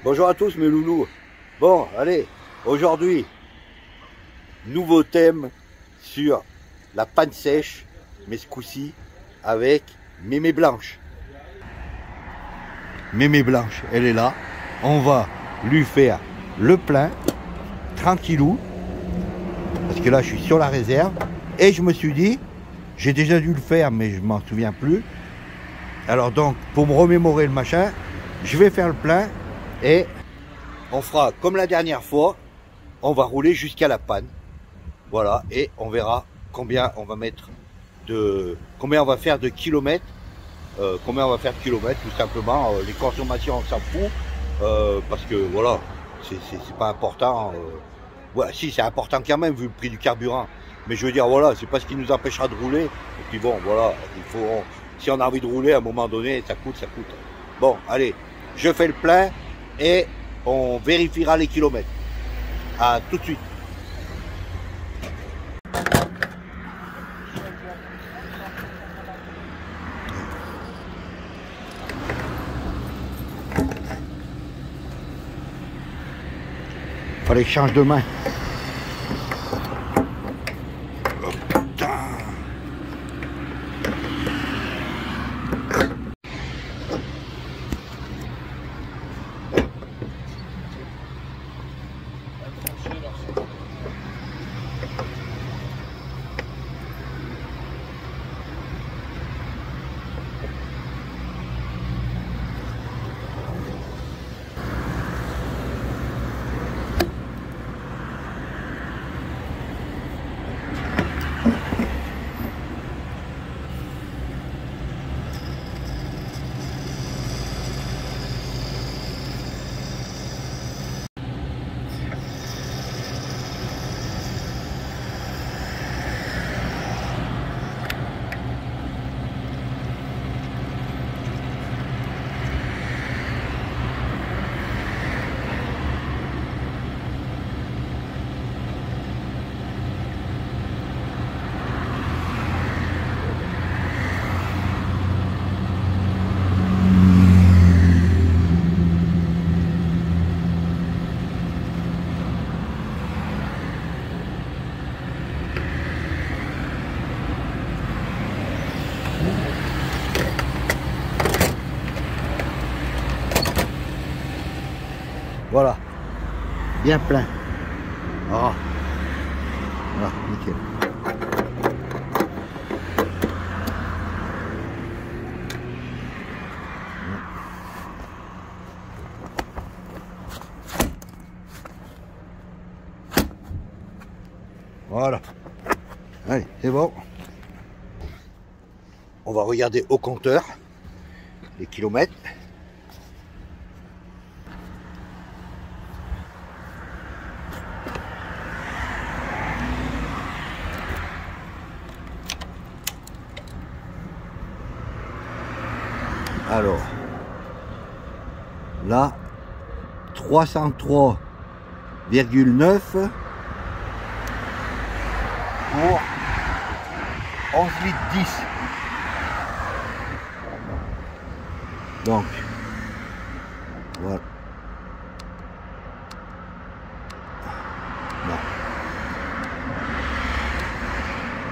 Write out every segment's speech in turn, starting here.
Bonjour à tous mes loulous. Bon, allez, aujourd'hui, nouveau thème sur la panne sèche, mais ce coup-ci avec Mémé Blanche. Mémé Blanche, elle est là. On va lui faire le plein, tranquillou, parce que là je suis sur la réserve. Et je me suis dit, j'ai déjà dû le faire, mais je m'en souviens plus. Alors donc, pour me remémorer le machin, je vais faire le plein et on fera comme la dernière fois, on va rouler jusqu'à la panne. Voilà, et on verra combien on va mettre combien on va faire de kilomètres, tout simplement. Les consommations, on s'en fout, parce que voilà, c'est pas important. Voilà, si c'est important quand même vu le prix du carburant. Mais je veux dire, voilà, c'est pas ce qui nous empêchera de rouler. Et puis bon, voilà, si on a envie de rouler à un moment donné, ça coûte. Bon, allez, je fais le plein et on vérifiera les kilomètres. À tout de suite. Fallait que je change de main. Oh, putain. Voilà, bien plein. Oh. Voilà, nickel. Voilà. Allez, c'est bon. On va regarder au compteur les kilomètres. Alors, là, 303,9 pour 11 litres 10. Donc, voilà.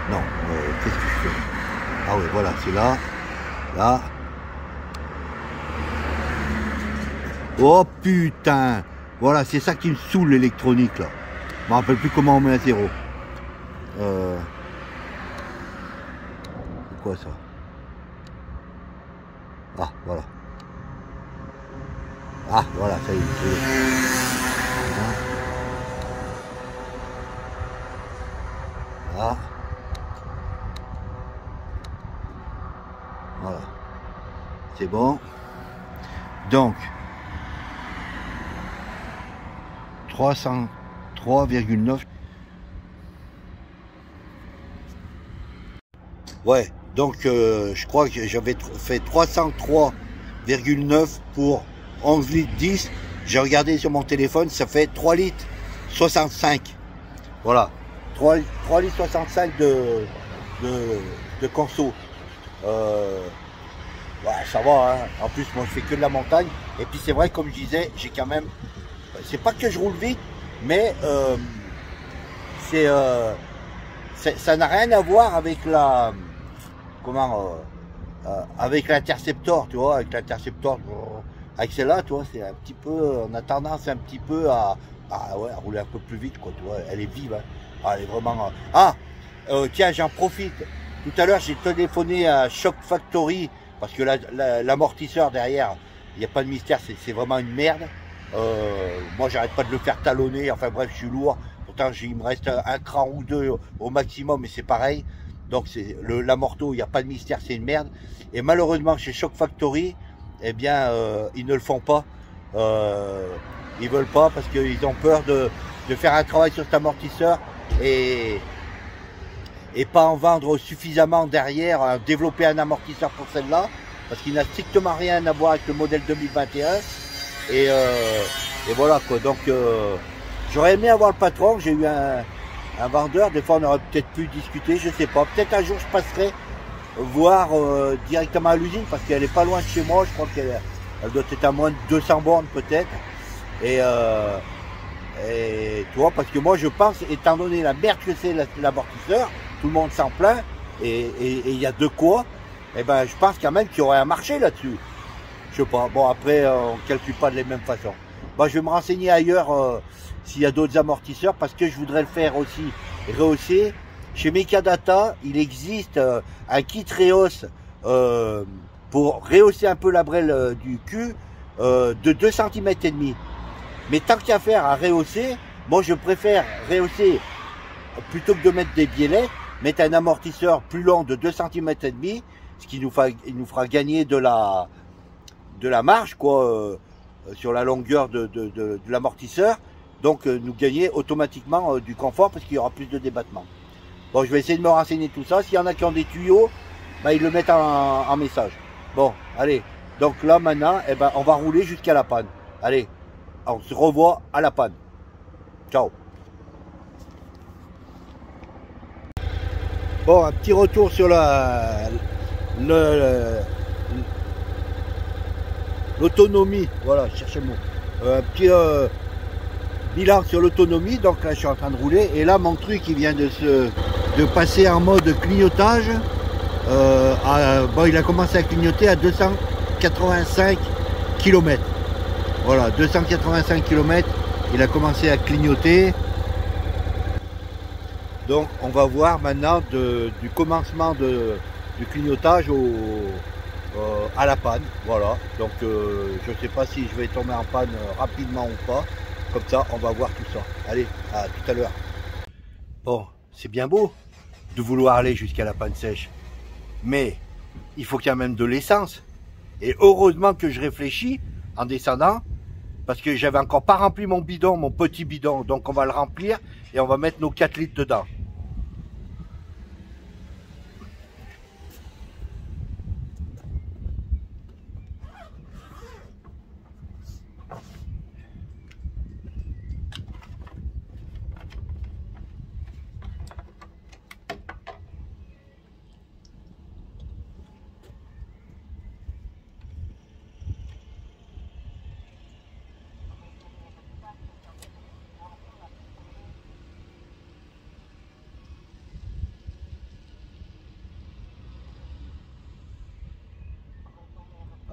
Non, qu'est-ce que je fais? Ah oui, voilà, c'est là. Là. Oh putain! Voilà, c'est ça qui me saoule l'électronique là. Je me rappelle plus comment on met un zéro. C'est quoi ça? Ah, voilà. Ah, voilà, ça y est. Ah. Voilà. C'est bon. Donc, 303,9. Ouais, donc je crois que j'avais fait 303,9 pour 11 litres 10. J'ai regardé sur mon téléphone, ça fait 3 litres 65. Voilà, 3 litres 65 de conso. Ouais, ça va, hein. En plus, moi, je fais que de la montagne. Et puis, c'est vrai, comme je disais, j'ai quand même... C'est pas que je roule vite, mais ça n'a rien à voir avec la... Comment... avec l'interceptor, tu vois, avec l'interceptor, avec celle-là, tu vois, c'est un petit peu... On a tendance un petit peu ouais, à rouler un peu plus vite, quoi, tu vois. Elle est vive, hein. Ah, elle est vraiment... tiens, j'en profite. Tout à l'heure, j'ai téléphoné à Shock Factory, parce que l'amortisseur derrière, il n'y a pas de mystère, c'est vraiment une merde. Moi, j'arrête pas de le faire talonner, enfin bref, je suis lourd. Pourtant, il me reste un cran ou deux au maximum, mais c'est pareil. Donc, l'amorto, il n'y a pas de mystère, c'est une merde. Et malheureusement, chez Shock Factory, eh bien, ils ne le font pas. Ils veulent pas parce qu'ils ont peur de faire un travail sur cet amortisseur et pas en vendre suffisamment derrière, développer un amortisseur pour celle-là, parce qu'il n'a strictement rien à voir avec le modèle 2021. Et voilà quoi. Donc j'aurais aimé avoir le patron, j'ai eu un vendeur, des fois on aurait peut-être pu discuter, je sais pas. Peut-être un jour je passerai voir directement à l'usine, parce qu'elle est pas loin de chez moi, je crois qu'elle doit être à moins de 200 bornes peut-être. Et tu vois, parce que moi je pense, étant donné la merde que c'est l'amortisseur, tout le monde s'en plaint, et il y a de quoi, et ben je pense quand même qu'il y aurait un marché là-dessus. Je sais pas, bon après on ne calcule pas de la même façon. Bon, je vais me renseigner ailleurs s'il y a d'autres amortisseurs, parce que je voudrais le faire aussi rehausser. Chez Mekadata, il existe un kit rehausse pour rehausser un peu la brelle du cul de 2 cm et demi. Mais tant qu'à faire à rehausser, moi je préfère rehausser, plutôt que de mettre des biellets, mettre un amortisseur plus long de 2 cm et demi, ce qui nous fera gagner de la marge, quoi, sur la longueur de l'amortisseur. Donc nous gagner automatiquement du confort, parce qu'il y aura plus de débattement. Bon, je vais essayer de me renseigner tout ça. S'il y en a qui ont des tuyaux, bah, ils le mettent en message. Bon, allez. Donc là maintenant, eh ben, on va rouler jusqu'à la panne. Allez, on se revoit à la panne. Ciao. Bon, un petit retour sur l'autonomie. Voilà, je cherchais le mot. Un petit bilan sur l'autonomie. Donc là, je suis en train de rouler. Et là, mon truc, il vient de passer en mode clignotage. Bon, il a commencé à clignoter à 285 km. Voilà, 285 km. Il a commencé à clignoter. Donc on va voir maintenant du commencement du clignotage à la panne. Voilà, donc je ne sais pas si je vais tomber en panne rapidement ou pas. Comme ça, on va voir tout ça. Allez, à tout à l'heure. Bon, c'est bien beau de vouloir aller jusqu'à la panne sèche, mais il faut quand même de l'essence. Et heureusement que je réfléchis en descendant, parce que j'avais encore pas rempli mon bidon, mon petit bidon. Donc on va le remplir et on va mettre nos 4 litres dedans.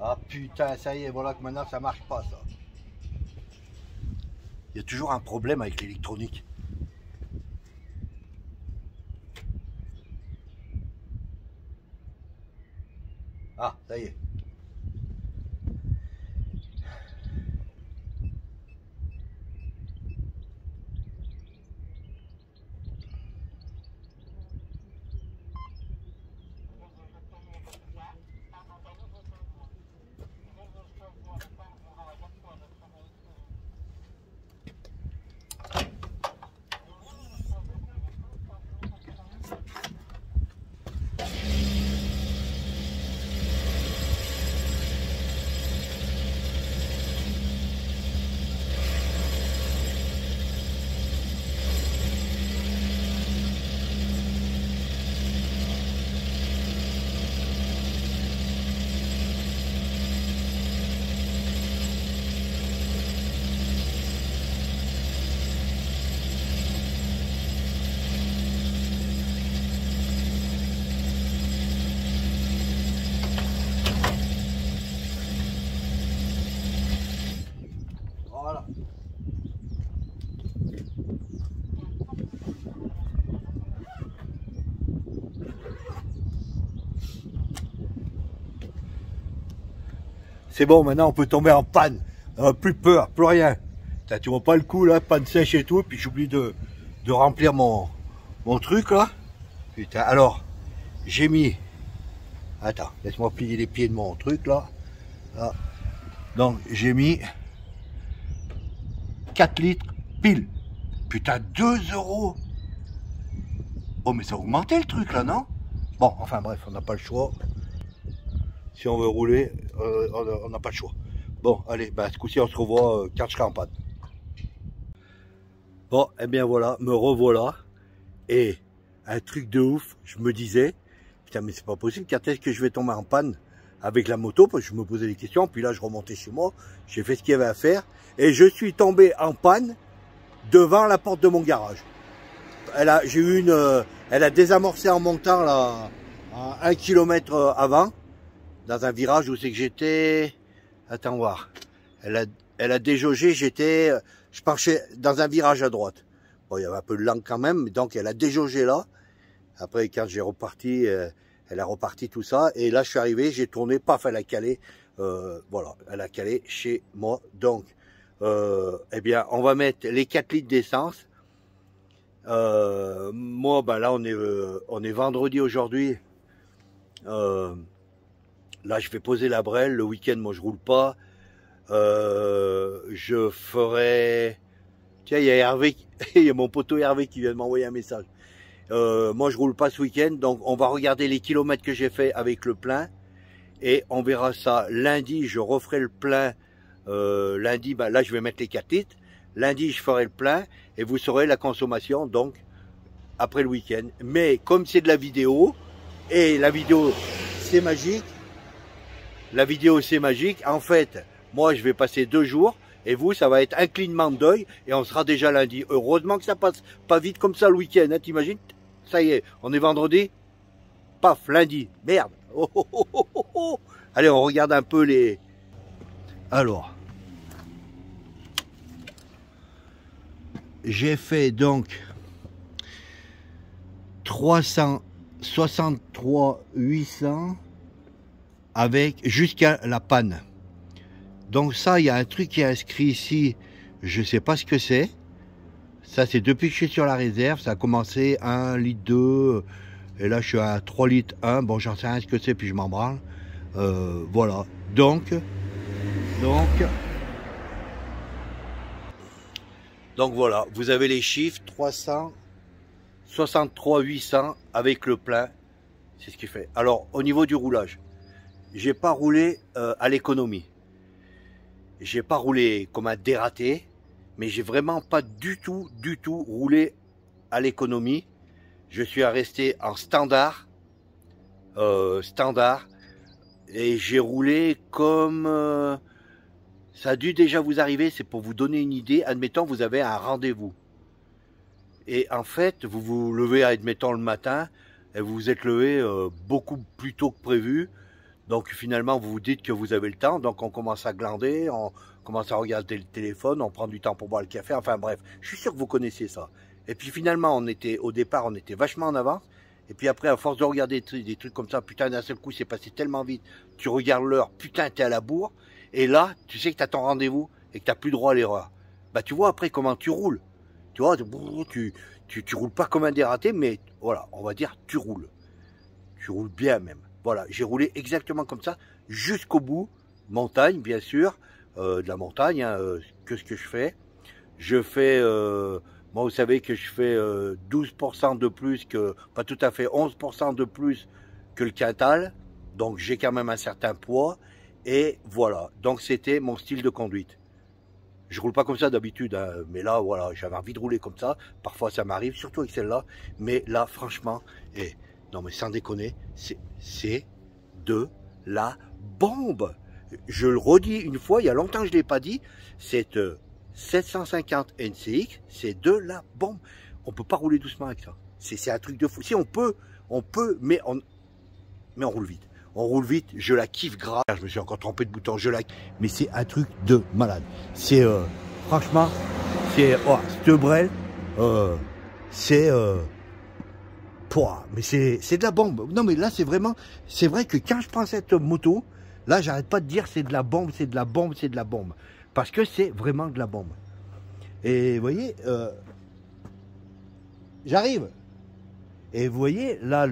Ah putain, ça y est, voilà que maintenant ça marche pas ça. Il y a toujours un problème avec l'électronique. Ah, ça y est. C'est bon, maintenant on peut tomber en panne. Plus peur, plus rien. Putain, tu vois pas le coup là, panne sèche et tout, puis j'oublie de remplir mon truc là. Putain, alors, j'ai mis... Attends, laisse-moi plier les pieds de mon truc là. Là. Donc j'ai mis 4 litres pile. Putain, 2 €. Oh mais ça a augmenté le truc là, non? Bon, enfin bref, on n'a pas le choix. Si on veut rouler, on n'a pas le choix. Bon, allez, bah, ce coup-ci on se revoit quand je serai en panne. Bon, et bien voilà, me revoilà. Et un truc de ouf, je me disais, putain mais c'est pas possible, quand est-ce que je vais tomber en panne avec la moto? Parce que je me posais des questions, puis là je remontais chez moi, j'ai fait ce qu'il y avait à faire, et je suis tombé en panne devant la porte de mon garage. Elle a désamorcé en montant là, à 1 km avant, dans un virage où c'est que j'étais, attends voir, elle a déjaugé, je penchais dans un virage à droite. Bon, il y avait un peu de langue quand même, donc elle a déjaugé là. Après, quand j'ai reparti, elle a reparti tout ça. Et là, je suis arrivé, j'ai tourné, paf, elle a calé. Voilà, elle a calé chez moi. Donc, eh bien, on va mettre les 4 litres d'essence. Moi, ben là, on est vendredi aujourd'hui. Là, je vais poser la brelle. Le week-end, moi, je roule pas. Je ferai... Tiens, il y a Hervé, il y a mon poteau Hervé qui vient de m'envoyer un message. Moi, je roule pas ce week-end, donc on va regarder les kilomètres que j'ai fait avec le plein et on verra ça lundi. Je referai le plein. Lundi, ben là, je vais mettre les 4 litres. Lundi, je ferai le plein et vous saurez la consommation donc après le week-end. Mais comme c'est de la vidéo et la vidéo c'est magique, en fait, moi, je vais passer 2 jours. Et vous, ça va être un clignement d'œil et on sera déjà lundi. Heureusement que ça passe pas vite comme ça le week-end, hein, t'imagines? Ça y est, on est vendredi. Paf, lundi. Merde. Oh, oh, oh, oh, oh, oh. Allez, on regarde un peu les... Alors. J'ai fait donc 363 800 avec jusqu'à la panne. Donc ça, il y a un truc qui est inscrit ici, je sais pas ce que c'est. Ça, c'est depuis que je suis sur la réserve, ça a commencé 1 litre 2, et là je suis à 3 litres 1, bon j'en sais rien ce que c'est, puis je m'en branle. Voilà, donc voilà, vous avez les chiffres, 363 800 avec le plein, c'est ce qui fait. Alors, au niveau du roulage, j'ai pas roulé à l'économie. J'ai pas roulé comme un dératé, mais j'ai vraiment pas du tout roulé à l'économie. Je suis resté en standard, et j'ai roulé comme ça a dû déjà vous arriver. C'est pour vous donner une idée. Admettons, vous avez un rendez-vous et en fait, vous vous levez, admettons le matin, et vous vous êtes levé beaucoup plus tôt que prévu. Donc finalement, vous vous dites que vous avez le temps, donc on commence à glander, on commence à regarder le téléphone, on prend du temps pour boire le café, enfin bref, je suis sûr que vous connaissez ça. Et puis finalement, au départ, on était vachement en avance, et puis après, à force de regarder des trucs comme ça, putain, d'un seul coup, c'est passé tellement vite, tu regardes l'heure, putain, t'es à la bourre, et là, tu sais que t'as ton rendez-vous, et que t'as plus droit à l'erreur. Bah tu vois après comment tu roules, tu vois, tu roules pas comme un dératé, mais voilà, on va dire, tu roules bien même. Voilà, j'ai roulé exactement comme ça, jusqu'au bout, montagne bien sûr, de la montagne, hein, que ce que je fais. Je fais, moi vous savez que je fais 12% de plus que, pas tout à fait, 11% de plus que le quintal, donc j'ai quand même un certain poids, et voilà, donc c'était mon style de conduite. Je roule pas comme ça d'habitude, hein, mais là voilà, j'avais envie de rouler comme ça, parfois ça m'arrive, surtout avec celle-là, mais là franchement, non mais sans déconner, c'est de la bombe. Je le redis une fois, il y a longtemps que je ne l'ai pas dit, cette 750 NCX, c'est de la bombe. On peut pas rouler doucement avec ça. C'est un truc de fou. Si on peut, mais on roule vite. On roule vite, je la kiffe grave. Je me suis encore trompé de bouton, mais c'est un truc de malade. C'est franchement, c'est cette brelle, c'est mais c'est de la bombe. Non mais là c'est vrai que quand je prends cette moto, Là, j'arrête pas de dire c'est de la bombe, c'est de la bombe, c'est de la bombe. Parce que c'est vraiment de la bombe. Et vous voyez, j'arrive. Et vous voyez, là,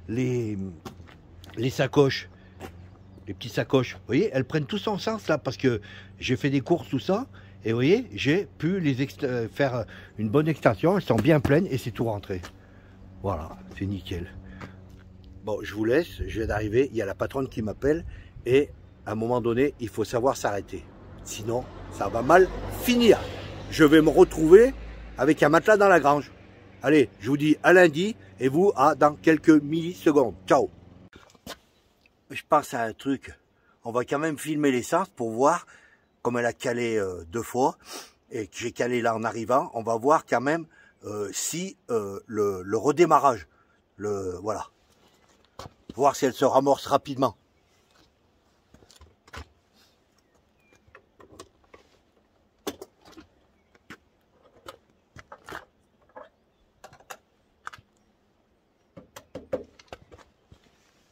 les sacoches, les petites sacoches, vous voyez, elles prennent tout son sens là, parce que j'ai fait des courses, tout ça. Et vous voyez, j'ai pu faire une bonne extension, elles sont bien pleines et c'est tout rentré. Voilà, c'est nickel. Bon, je vous laisse, je viens d'arriver, il y a la patronne qui m'appelle et à un moment donné, il faut savoir s'arrêter. Sinon, ça va mal finir. Je vais me retrouver avec un matelas dans la grange. Allez, je vous dis à lundi et vous à dans quelques millisecondes. Ciao. Je pense à un truc. On va quand même filmer l'essence pour voir comme elle a calé 2 fois et que j'ai calé là en arrivant. On va voir quand même si le redémarrage, voilà. Voir si elle se ramorce rapidement.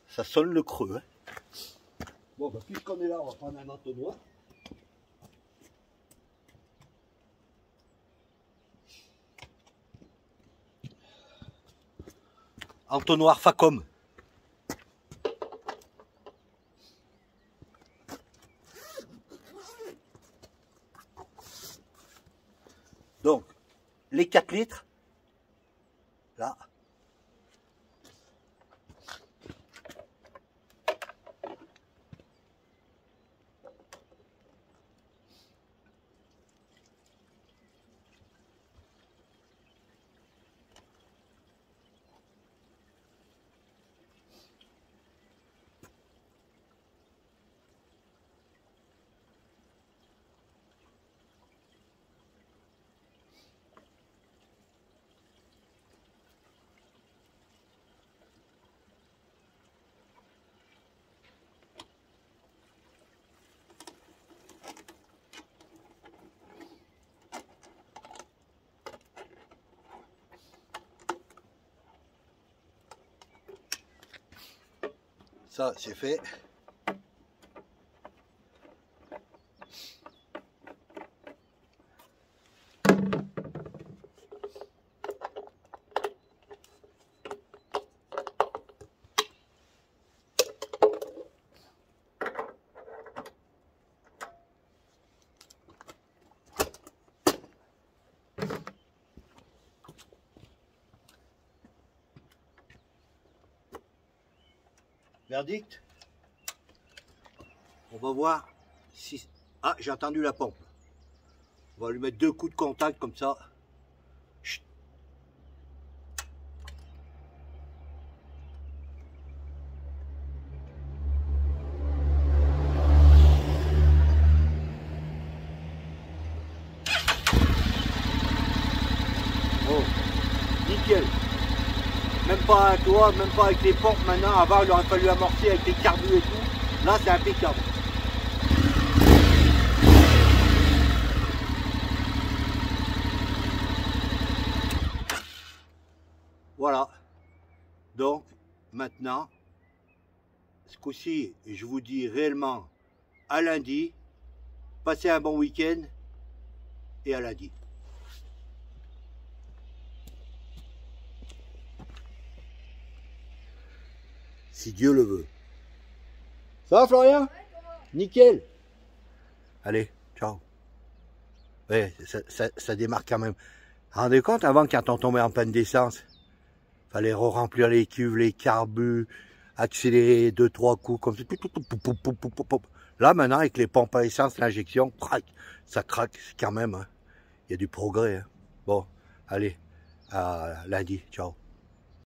Ça sonne le creux. Hein. Bon, bah, puisqu'on est là, on va prendre un entonnoir. Entonnoir Facom. Donc, les 4 litres, là. Ça, c'est fait. Verdict. On va voir si... Ah, j'ai entendu la pompe. On va lui mettre 2 coups de contact comme ça. Chut. Oh, nickel. Même pas, tu vois, même pas avec les pompes maintenant. Avant, il aurait fallu amorcer avec les carbus et tout. Là, c'est impeccable. Voilà. Donc, maintenant, ce coup-ci, je vous dis réellement à lundi. Passez un bon week-end et à lundi. Si Dieu le veut. Ça va, Florian? Nickel. Allez, ciao. Ouais, ça démarre quand même. Rendez compte, avant, quand on tombait en panne d'essence, fallait re-remplir les cuves, les carbus, accélérer 2-3 coups, comme ça. Là, maintenant, avec les pompes à essence, l'injection, ça craque quand même. Hein. Il y a du progrès. Hein. Bon, allez, à lundi, ciao.